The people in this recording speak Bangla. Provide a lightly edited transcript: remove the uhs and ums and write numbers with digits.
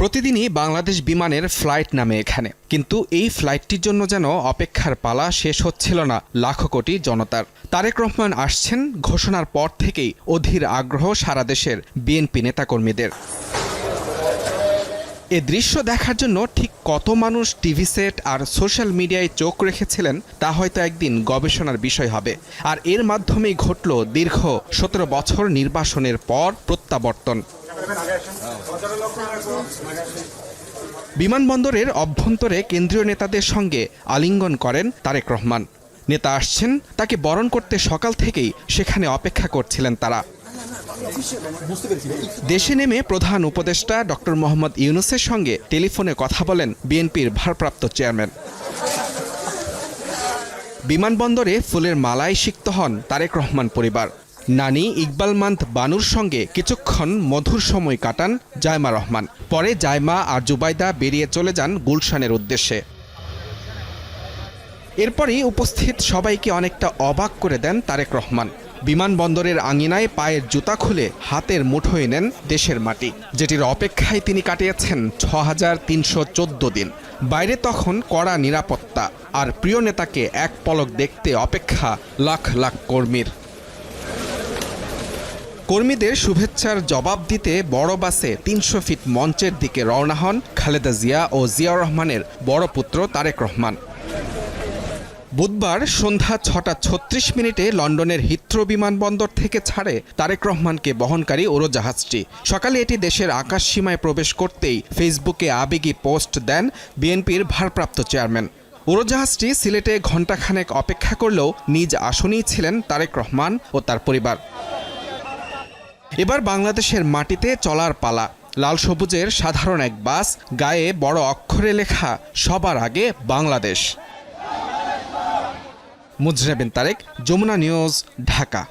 প্রতিদিনই বাংলাদেশ বিমানের ফ্লাইট নামে এখানে, কিন্তু এই ফ্লাইটটির জন্য যেন অপেক্ষার পালা শেষ হচ্ছিল না লাখো কোটি জনতার। তারেক রহমান আসছেন ঘোষণার পর থেকেই অধীর আগ্রহ সারা দেশের বিএনপি নেতাকর্মীদের। এ দৃশ্য দেখার জন্য ঠিক কত মানুষ টিভি সেট আর সোশ্যাল মিডিয়ায় চোখ রেখেছিলেন তা হয়তো একদিন গবেষণার বিষয় হবে। আর এর মাধ্যমেই ঘটল দীর্ঘ 17 বছর নির্বাসনের পর প্রত্যাবর্তন। বিমানবন্দরের অভ্যন্তরে কেন্দ্রীয় নেতাদের সঙ্গে আলিঙ্গন করেন তারেক রহমান। নেতা আসছেন, তাকে বরণ করতে সকাল থেকেই সেখানে অপেক্ষা করছিলেন তারা। দেশে নেমে প্রধান উপদেষ্টা ডক্টর মোহাম্মদ ইউনূসের সঙ্গে টেলিফোনে কথা বলেন বিএনপির ভারপ্রাপ্ত চেয়ারম্যান। বিমানবন্দরে ফুলের মালায় সিক্ত হন তারেক রহমান পরিবার। নানি ইকবালমান্দ বানুর সঙ্গে কিছুক্ষণ মধুর সময় কাটান জায়মা রহমান। পরে জায়মা আর জুবাইদা বেরিয়ে চলে যান গুলশানের উদ্দেশ্যে। এরপরই উপস্থিত সবাইকে অনেকটা অবাক করে দেন তারেক রহমান। বিমানবন্দরের আঙিনায় পায়ের জুতা খুলে হাতের মুঠোয় নেন দেশের মাটি, যেটির অপেক্ষায় তিনি কাটিয়েছেন 6314 দিন। বাইরে তখন কড়া নিরাপত্তা, আর প্রিয় নেতাকে এক পলক দেখতে অপেক্ষা লাখ লাখ কর্মীদের শুভেচ্ছার জবাব দিতে বড় বাসে 300 ফিট মঞ্চের দিকে রওনা হন খালেদা জিয়া ও জিয়াউর রহমানের বড় পুত্র তারেক রহমান। বুধবার সন্ধ্যা 6:36 লন্ডনের হিথ্রো বিমানবন্দর থেকে ছাড়ে তারেক রহমানকে বহনকারী উড়োজাহাজটি। সকালে এটি দেশের আকাশ সীমায় প্রবেশ করতেই ফেসবুকে আবেগী পোস্ট দেন বিএনপির ভারপ্রাপ্ত চেয়ারম্যান। উড়োজাহাজটি সিলেটে ঘণ্টাখানেক অপেক্ষা করলেও নিজ আসনেই ছিলেন তারেক রহমান ও তার পরিবার। এবার বাংলাদেশের মাটিতে চলার পালা। লাল সবুজের সাধারণ এক বাস, গায়ে বড় অক্ষরে লেখা সবার আগে বাংলাদেশ। মুজরে বিন তারেক, যমুনা নিউজ, ঢাকা।